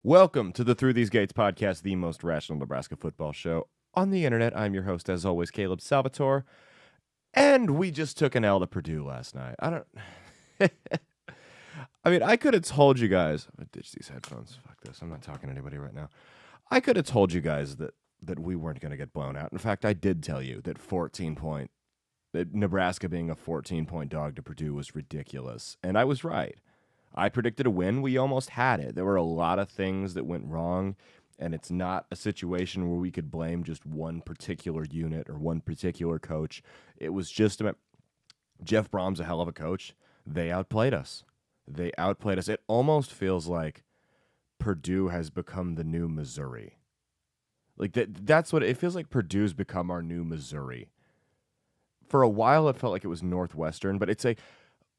Welcome to the Through These Gates podcast, the most rational Nebraska football show on the internet. I'm your host, as always, Caleb Salvatore, and we just took an L to Purdue last night. I could have told you guys. I'm gonna ditch these headphones. Fuck this. I'm not talking to anybody right now. I could have told you guys that we weren't going to get blown out. In fact, I did tell you that that Nebraska being a 14-point dog to Purdue was ridiculous, and I was right. I predicted a win. We almost had it. There were a lot of things that went wrong, and it's not a situation where we could blame just one particular unit or one particular coach. It was just about Jeff Brom's a hell of a coach. They outplayed us. It almost feels like Purdue has become the new Missouri. Like that's what it feels like. Purdue's become our new Missouri. For a while, it felt like it was Northwestern, but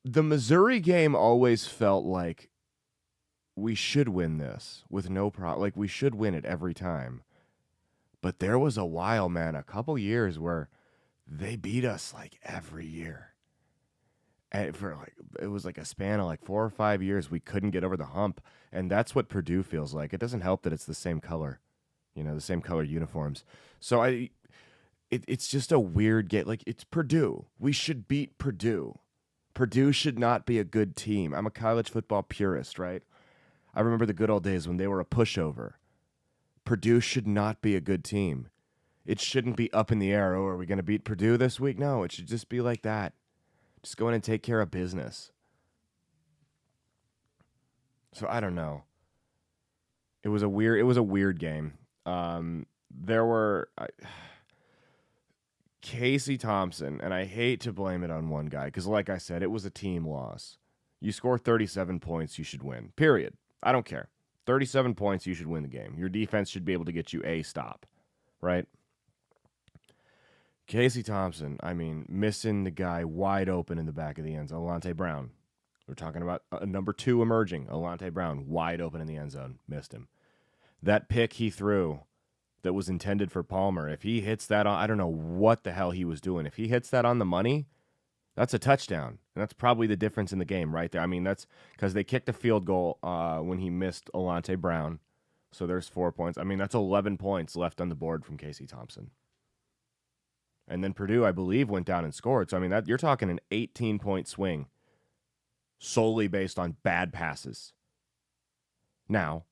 the Missouri game always felt like we should win this with no problem. Like we should win it every time. But there was a while, man, a couple years where they beat us like every year. And it was like a span of like 4 or 5 years we couldn't get over the hump. And that's what Purdue feels like. It doesn't help that it's the same color, the same color uniforms. So it's just a weird game. Like it's Purdue. We should beat Purdue. Purdue should not be a good team. I'm a college football purist, right? I remember the good old days when they were a pushover. Purdue should not be a good team. It shouldn't be up in the air. Oh, are we going to beat Purdue this week? No, it should just be like that. Just go in and take care of business. So I don't know. It was a weird game. Casey Thompson, and I hate to blame it on one guy because, like I said, it was a team loss. You score 37 points, you should win. Period. I don't care. 37 points, you should win the game. Your defense should be able to get you a stop, right? Casey Thompson, missing the guy wide open in the back of the end zone, Alante Brown. We're talking about a number 2 emerging, Alante Brown, wide open in the end zone, missed him. That pick he threw that was intended for Palmer, if he hits that on, I don't know what the hell he was doing. If he hits that on the money, that's a touchdown. And that's probably the difference in the game right there. That's because they kicked a field goal when he missed Alante Brown. So there's 4 points. That's 11 points left on the board from Casey Thompson. And then Purdue, I believe, went down and scored. So, you're talking an 18-point swing solely based on bad passes. Now,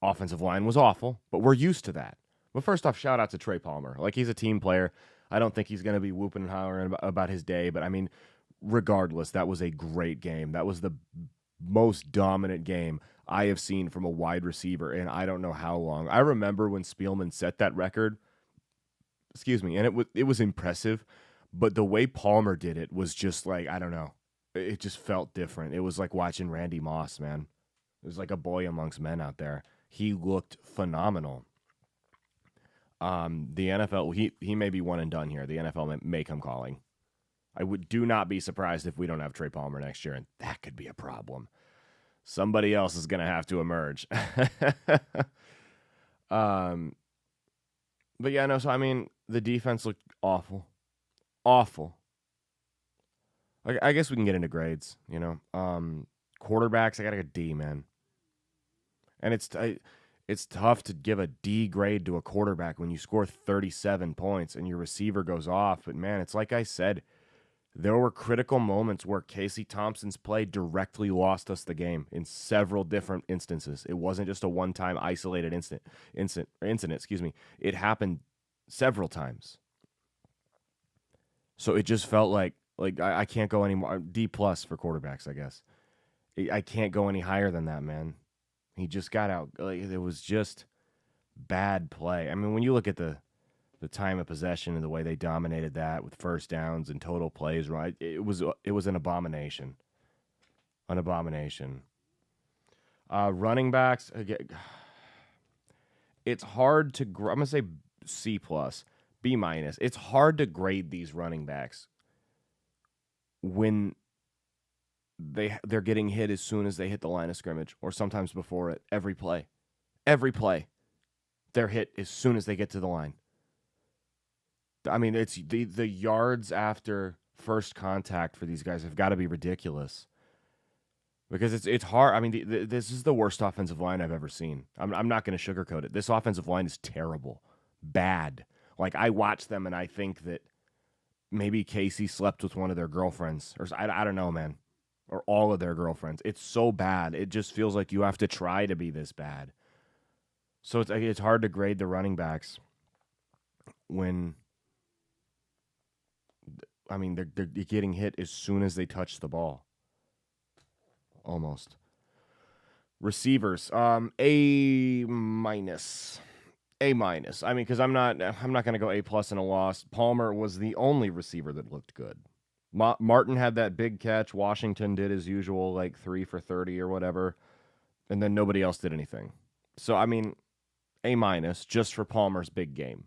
offensive line was awful, but we're used to that. But first off, shout out to Trey Palmer. Like, he's a team player. I don't think he's going to be whooping and hollering about his day, but regardless, that was a great game. That was the most dominant game I have seen from a wide receiver in I don't know how long. I remember when Spielman set that record, and it was impressive, but the way Palmer did it was just like, I don't know. It just felt different. It was like watching Randy Moss, man. It was like a boy amongst men out there. He looked phenomenal. The NFL, he may be one and done here. The NFL may come calling. Do not be surprised if we don't have Trey Palmer next year, and that could be a problem. Somebody else is going to have to emerge. But yeah, no, so the defense looked awful. Awful. I guess we can get into grades, Quarterbacks, I got to get a D, man. And it's tough to give a D grade to a quarterback when you score 37 points and your receiver goes off. But, man, it's like I said, there were critical moments where Casey Thompson's play directly lost us the game in several different instances. It wasn't just a one-time isolated incident. It happened several times. So it just felt like I can't go any more. D+ for quarterbacks, I guess. I can't go any higher than that, man. He just got out. It was just bad play. When you look at the time of possession and the way they dominated that with first downs and total plays, right? It was an abomination. An abomination. Running backs, again, it's hard to. I'm gonna say C+, B-. It's hard to grade these running backs when they're getting hit as soon as they hit the line of scrimmage, or sometimes before it. Every play, they're hit as soon as they get to the line. It's the yards after first contact for these guys have got to be ridiculous. Because it's hard. I mean, this is the worst offensive line I've ever seen. I'm not going to sugarcoat it. This offensive line is terrible, bad. Like, I watch them and I think that maybe Casey slept with one of their girlfriends, or I don't know, man, or all of their girlfriends. It's so bad. It just feels like you have to try to be this bad. So it's hard to grade the running backs when, I mean, they're getting hit as soon as they touch the ball. Almost. Receivers, A minus. A minus. I mean, because I'm not going to go A plus in a loss. Palmer was the only receiver that looked good. Martin had that big catch. Washington did as usual, like 3 for 30 or whatever, and then nobody else did anything. So I mean, A minus just for Palmer's big game.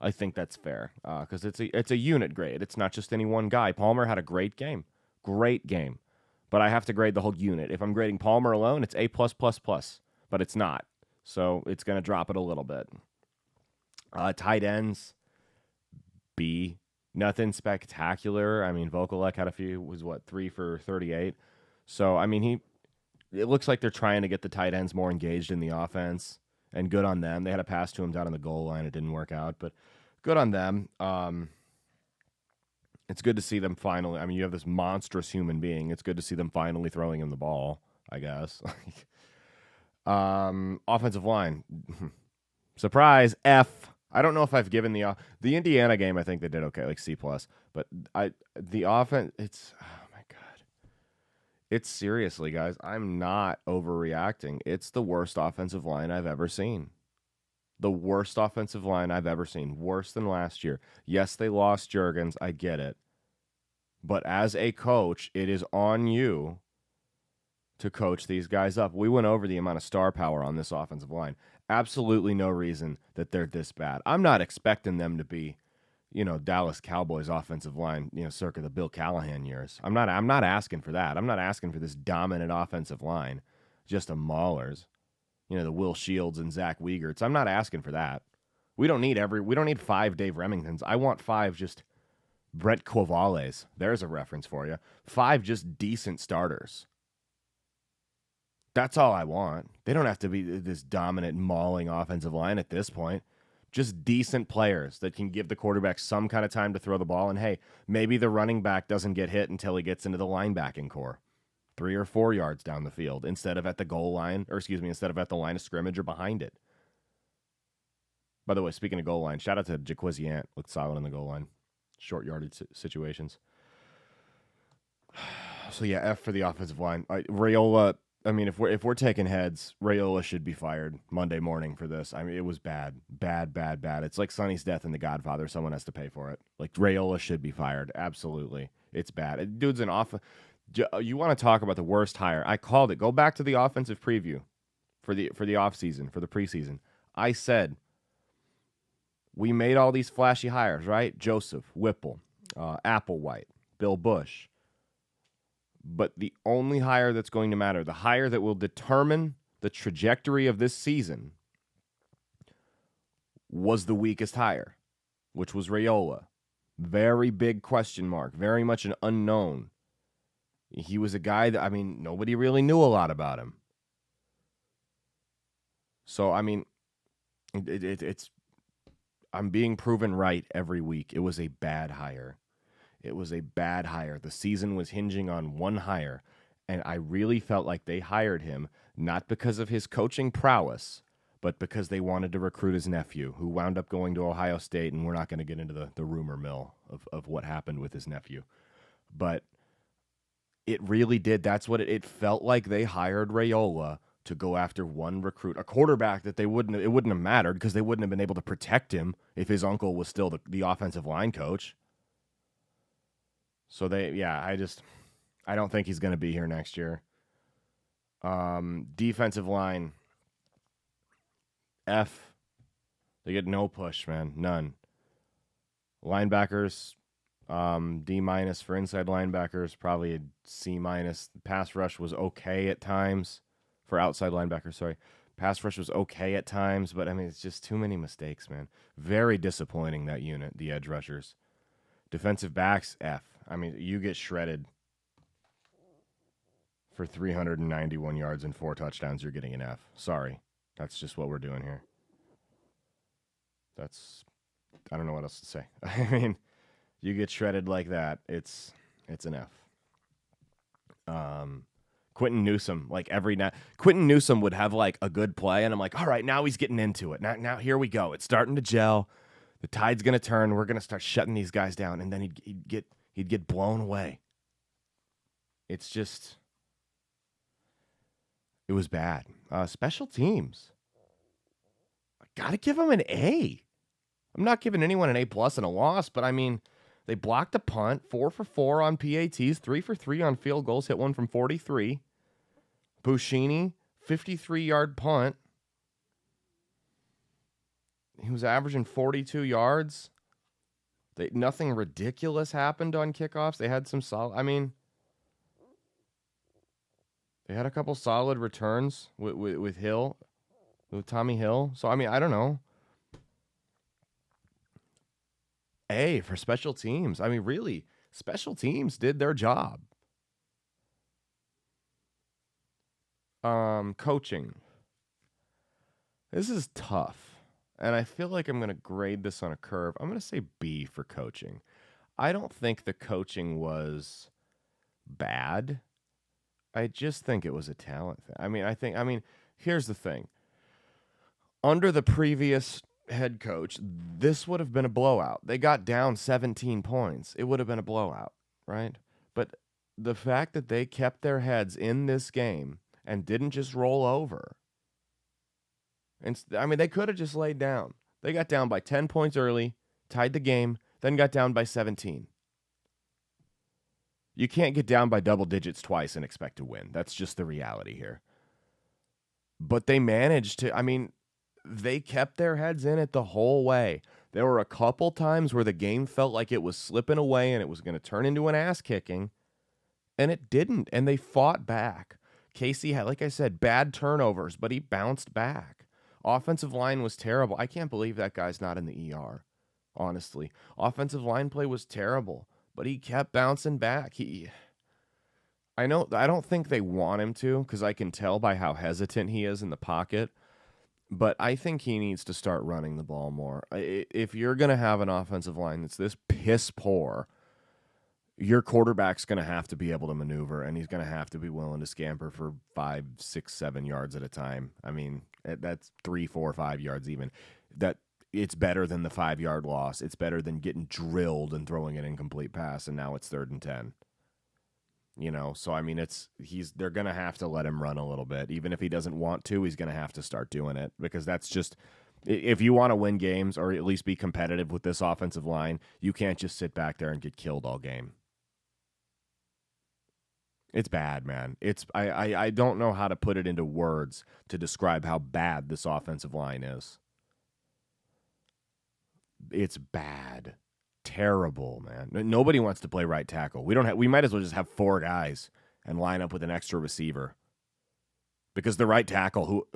I think that's fair because it's a unit grade. It's not just any one guy. Palmer had a great game, but I have to grade the whole unit. If I'm grading Palmer alone, it's A plus plus plus, but it's not. So it's going to drop it a little bit. Tight ends, B. Nothing spectacular. I mean, Vokalek had a few, was 3 for 38. So, I mean, it looks like they're trying to get the tight ends more engaged in the offense, and good on them. They had a pass to him down on the goal line. It didn't work out, but good on them. It's good to see them finally. I mean, you have this monstrous human being. It's good to see them finally throwing him the ball, I guess. Offensive line. Surprise, F. I don't know if I've given the Indiana game. I think they did okay, like C+. But the offense, it's, oh my God. It's seriously, guys, I'm not overreacting. It's the worst offensive line I've ever seen. The worst offensive line I've ever seen. Worse than last year. Yes, they lost Juergens. I get it. But as a coach, it is on you to coach these guys up. We went over the amount of star power on this offensive line. Absolutely no reason that they're this bad. I'm not expecting them to be, Dallas Cowboys offensive line, circa the Bill Callahan years. I'm not asking for that. I'm not asking for this dominant offensive line, just a maulers. The Will Shields and Zach Wiegerts. I'm not asking for that. We don't need 5 Dave Remingtons. I want 5 just Brett Quavales. There's a reference for you. 5 just decent starters. That's all I want. They don't have to be this dominant, mauling offensive line at this point. Just decent players that can give the quarterback some kind of time to throw the ball. And, hey, maybe the running back doesn't get hit until he gets into the linebacking core, 3 or 4 yards down the field instead of at the goal line, instead of at the line of scrimmage or behind it. By the way, speaking of goal line, shout out to Jaquizzy Ant. Looked solid on the goal line. Short yardage situations. So, yeah, F for the offensive line. Raiola. I mean, if we're taking heads, Raiola should be fired Monday morning for this. I mean, it was bad. It's like Sonny's death in The Godfather. Someone has to pay for it. Like, Raiola should be fired. Absolutely. It's bad. Dude's an off. You want to talk about the worst hire? I called it. Go back to the offensive preview for the offseason, for the preseason. I said we made all these flashy hires, right? Joseph, Whipple, Applewhite, Bill Bush. But the only hire that's going to matter, the hire that will determine the trajectory of this season, was the weakest hire, which was Raiola. Very big question mark, very much an unknown. He was a guy that, nobody really knew a lot about him. So, it's I'm being proven right every week. It was a bad hire. The season was hinging on one hire, and I really felt like they hired him not because of his coaching prowess, but because they wanted to recruit his nephew, who wound up going to Ohio State, and we're not going to get into the rumor mill of what happened with his nephew. But it really did. That's what it felt like. They hired Raiola to go after one recruit, a quarterback that it wouldn't have mattered because they wouldn't have been able to protect him if his uncle was still the offensive line coach. So I don't think he's going to be here next year. Defensive line, F. They get no push, man, none. Linebackers, D- for inside linebackers, probably a C-. Pass rush was okay at times for outside linebackers. Sorry, pass rush was okay at times, but it's just too many mistakes, man. Very disappointing, that unit, the edge rushers. Defensive backs, F. You get shredded for 391 yards and 4 touchdowns, you're getting an F. Sorry. That's just what we're doing here. I don't know what else to say. I mean, you get shredded like that, it's an F. Quentin Newsome, like every night, Quentin Newsome would have like a good play, and I'm like, all right, now he's getting into it. Now here we go. It's starting to gel. The tide's gonna turn. We're gonna start shutting these guys down, and then he'd get blown away. It's just, it was bad. Special teams, I gotta give them an A. I'm not giving anyone an A+ and a loss, but I mean, they blocked a punt, 4 for 4 on PATs, 3 for 3 on field goals, hit one from 43. Buschini, 53-yard punt. He was averaging 42 yards. Nothing ridiculous happened on kickoffs. They had some solid, they had a couple solid returns with Hill, with Tommy Hill. So, I don't know. A for special teams. Really, special teams did their job. Coaching. This is tough. And I feel like I'm going to grade this on a curve. I'm going to say B for coaching. I don't think the coaching was bad. I just think it was a talent thing. Here's the thing. Under the previous head coach, this would have been a blowout. They got down 17 points. It would have been a blowout, right? But the fact that they kept their heads in this game and didn't just roll over. And they could have just laid down. They got down by 10 points early, tied the game, then got down by 17. You can't get down by double digits twice and expect to win. That's just the reality here. But they managed to, they kept their heads in it the whole way. There were a couple times where the game felt like it was slipping away and it was going to turn into an ass kicking, and it didn't, and they fought back. Casey had, like I said, bad turnovers, but he bounced back. Offensive line was terrible. I can't believe that guy's not in the ER, honestly. Offensive line play was terrible, but he kept bouncing back. I don't think they want him to, because I can tell by how hesitant he is in the pocket, but I think he needs to start running the ball more. If you're going to have an offensive line that's this piss poor, your quarterback's going to have to be able to maneuver, and he's going to have to be willing to scamper for 5, 6, 7 yards at a time. That's 3, 4, 5 yards even. That it's better than the 5-yard loss. It's better than getting drilled and throwing an incomplete pass, and now it's 3rd and 10. So they're going to have to let him run a little bit. Even if he doesn't want to, he's going to have to start doing it, because that's just, if you want to win games or at least be competitive with this offensive line, you can't just sit back there and get killed all game. It's bad, man. I don't know how to put it into words to describe how bad this offensive line is. It's bad. Terrible, man. Nobody wants to play right tackle. We might as well just have 4 guys and line up with an extra receiver. Because the right tackle,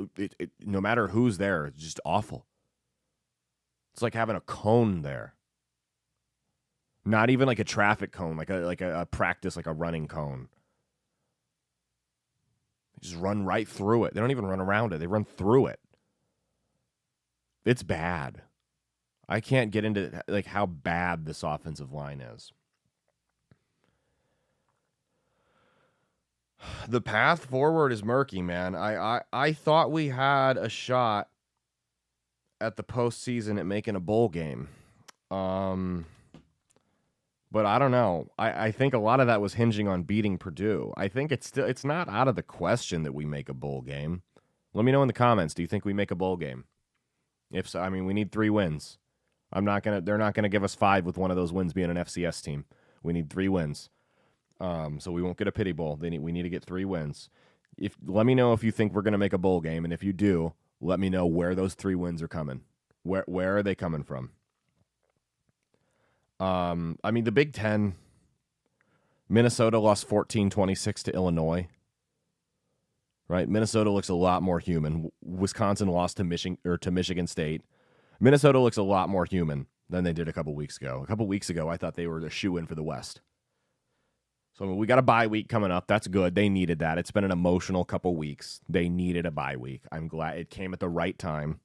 no matter who's there, it's just awful. It's like having a cone there. Not even like a traffic cone, like a practice, like a running cone. They just run right through it. They don't even run around it. They run through it. It's bad. I can't get into like how bad this offensive line is. The path forward is murky, man. I thought we had a shot at the postseason at making a bowl game. But I don't know. I think a lot of that was hinging on beating Purdue. I think it's not out of the question that we make a bowl game. Let me know in the comments. Do you think we make a bowl game? If so, we need 3 wins. They're not gonna give us 5 with one of those wins being an FCS team. We need 3 wins. So we won't get a pity bowl. We need to get 3 wins. Let me know if you think we're gonna make a bowl game, and if you do, let me know where those 3 wins are coming. Where are they coming from? The Big Ten, Minnesota lost 14-26 to Illinois. Right? Minnesota looks a lot more human. Wisconsin lost to Michigan State. Minnesota looks a lot more human than they did a couple weeks ago. A couple weeks ago, I thought they were the shoe-in for the West. So we got a bye week coming up. That's good. They needed that. It's been an emotional couple weeks. They needed a bye week. I'm glad it came at the right time.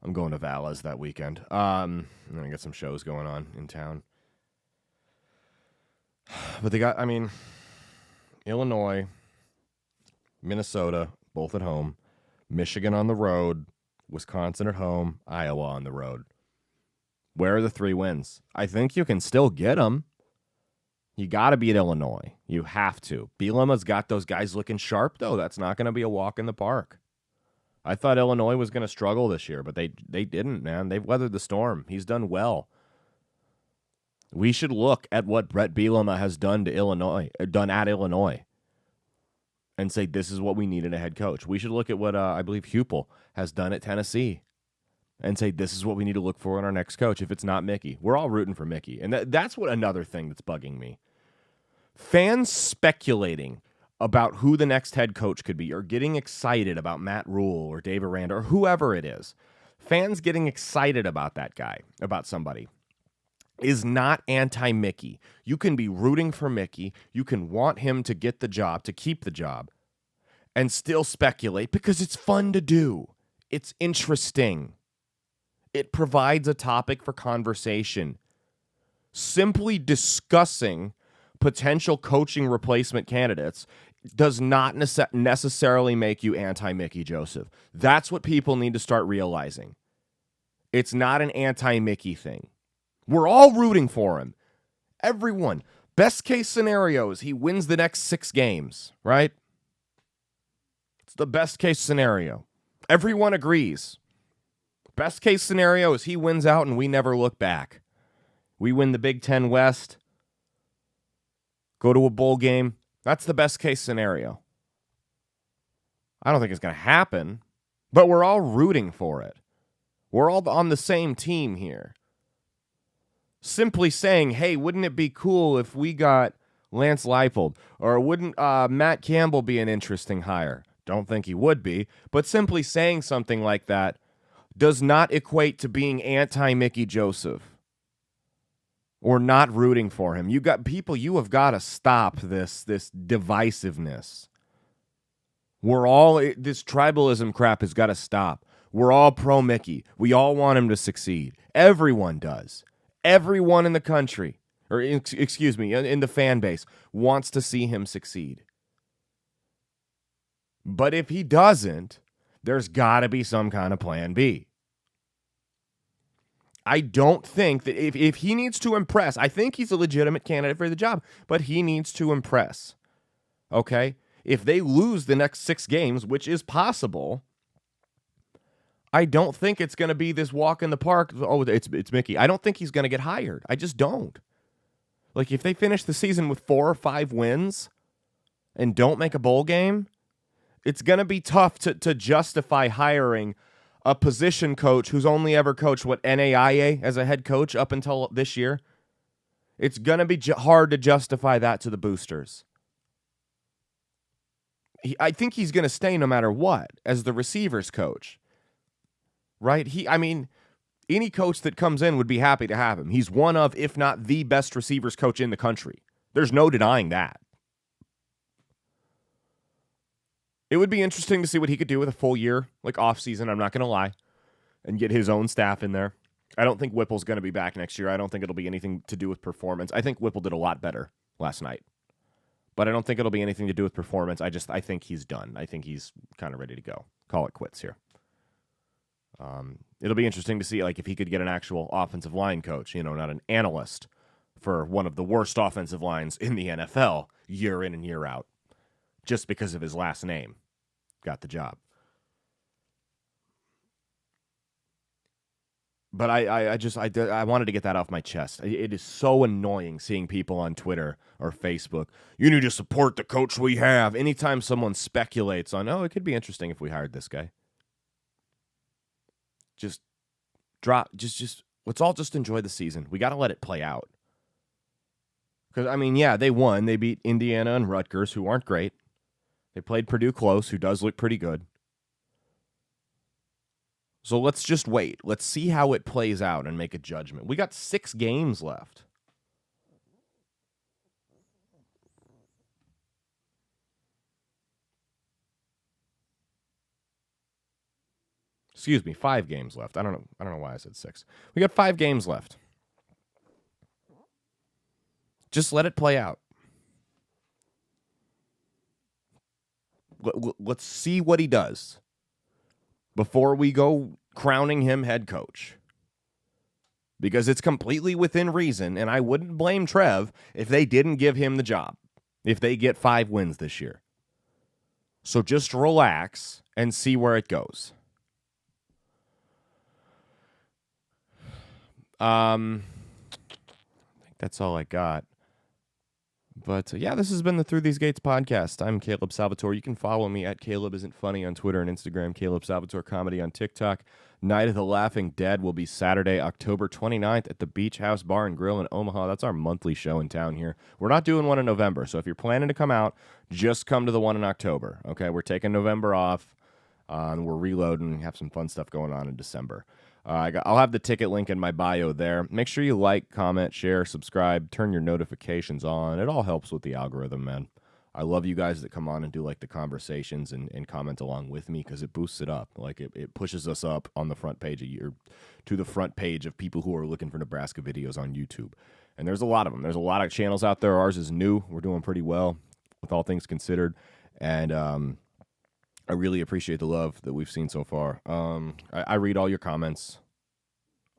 I'm going to Valles that weekend. I'm going to get some shows going on in town. But they got, Illinois, Minnesota, both at home, Michigan on the road, Wisconsin at home, Iowa on the road. Where are the 3 wins? I think you can still get them. You got to beat Illinois. You have to. Bielema's got those guys looking sharp, though. That's not going to be a walk in the park. I thought Illinois was going to struggle this year, but they didn't, man. They've weathered the storm. He's done well. We should look at what Brett Bielema has done at Illinois, and say this is what we need in a head coach. We should look at what I believe Hupel has done at Tennessee, and say this is what we need to look for in our next coach. If it's not Mickey, we're all rooting for Mickey, and that's what another thing that's bugging me. Fans speculating about who the next head coach could be, or getting excited about Matt Rule or Dave Aranda or whoever it is. Fans getting excited about that guy, about somebody, is not anti-Mickey. You can be rooting for Mickey. You can want him to get the job, to keep the job, and still speculate because it's fun to do. It's interesting. It provides a topic for conversation. Simply discussing potential coaching replacement candidates does not necessarily make you anti-Mickey Joseph. That's what people need to start realizing. It's not an anti-Mickey thing. We're all rooting for him. Everyone. Best case scenario is he wins the next 6 games, right? It's the best case scenario. Everyone agrees. Best case scenario is he wins out and we never look back. We win the Big Ten West, go to a bowl game. That's the best case scenario. I don't think it's going to happen, but we're all rooting for it. We're all on the same team here. Simply saying, hey, wouldn't it be cool if we got Lance Leipold? Or wouldn't Matt Campbell be an interesting hire? Don't think he would be. But simply saying something like that does not equate to being anti-Mickey Joseph or not rooting for him. You have got to stop this divisiveness. This tribalism crap has got to stop. We're all pro-Mickey. We all want him to succeed. Everyone does. Everyone in the country, or in the fan base, wants to see him succeed. But if he doesn't, there's got to be some kind of plan B. I don't think that if he needs to impress, I think he's a legitimate candidate for the job, but he needs to impress. Okay? If they lose the next 6 games, which is possible, I don't think it's going to be this walk in the park. Oh, it's Mickey. I don't think he's going to get hired. I just don't. Like, if they finish the season with 4 or 5 wins and don't make a bowl game, it's going to be tough to justify hiring a position coach who's only ever coached, NAIA as a head coach up until this year. It's going to be hard to justify that to the boosters. I think he's going to stay no matter what as the receivers coach. Right? Any coach that comes in would be happy to have him. He's one of, if not the best receivers coach in the country. There's no denying that. It would be interesting to see what he could do with a full year, like off-season, I'm not going to lie, and get his own staff in there. I don't think Whipple's going to be back next year. I don't think it'll be anything to do with performance. I think Whipple did a lot better last night. But I don't think it'll be anything to do with performance. I think he's done. I think he's kind of ready to go. Call it quits here. It'll be interesting to see, like, if he could get an actual offensive line coach, not an analyst for one of the worst offensive lines in the NFL year in and year out, just because of his last name. Got the job. But I wanted to get that off my chest. It is so annoying seeing people on Twitter or Facebook. You need to support the coach we have. Anytime someone speculates on, it could be interesting if we hired this guy. Let's all just enjoy the season. We got to let it play out. Because, they won. They beat Indiana and Rutgers, who aren't great. They played Purdue close, who does look pretty good. So let's just wait. Let's see how it plays out and make a judgment. We got 6 games left. Excuse me, 5 games left. I don't know why I said 6. We got 5 games left. Just let it play out. Let's see what he does before we go crowning him head coach. Because it's completely within reason, and I wouldn't blame Trev if they didn't give him the job, if they get 5 wins this year. So just relax and see where it goes. I think that's all I got. But yeah, this has been the Through These Gates podcast. I'm Caleb Salvatore. You can follow me at Caleb Isn't Funny on Twitter and Instagram, Caleb Salvatore Comedy on TikTok. Night of the Laughing Dead will be Saturday, October 29th at the Beach House Bar and Grill in Omaha. That's our monthly show in town here. We're not doing one in November, so if you're planning to come out, just come to the one in October. Okay, we're taking November off, and we're reloading and have some fun stuff going on in December. I'll have the ticket link in my bio there. Make sure you like, comment, share, subscribe, turn your notifications on. It all helps with the algorithm, man. I love you guys that come on and do like the conversations and comment along with me because it boosts it up. Like it pushes us up on the front page to the front page of people who are looking for Nebraska videos on YouTube. And there's a lot of them. There's a lot of channels out there. Ours is new. We're doing pretty well with all things considered. And I really appreciate the love that we've seen so far. I read all your comments.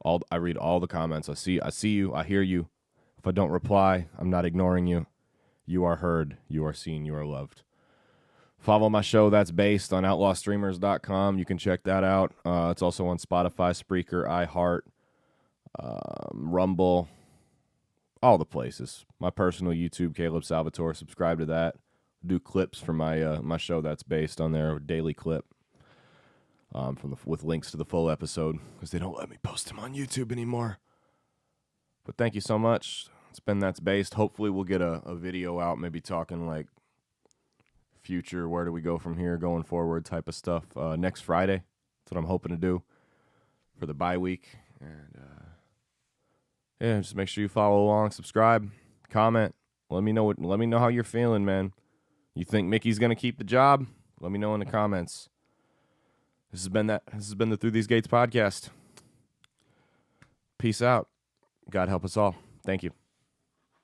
I read all the comments. I see you. I hear you. If I don't reply, I'm not ignoring you. You are heard. You are seen. You are loved. Follow my show. That's based on outlawstreamers.com. You can check that out. It's also on Spotify, Spreaker, iHeart, Rumble, all the places. My personal YouTube, Caleb Salvatore. Subscribe to that. Do clips for my show that's based on their daily clip with links to the full episode because they don't let me post them on YouTube anymore. But thank you so much. It's been That's Based. Hopefully we'll get a video out, maybe talking like future, where do we go from here, going forward type of stuff next Friday. That's what I'm hoping to do for the bye week. And yeah, just make sure you follow along, subscribe, comment. Let me know how you're feeling, man. You think Mickey's gonna keep the job? Let me know in the comments. This has been the Through These Gates podcast. Peace out. God help us all. Thank you.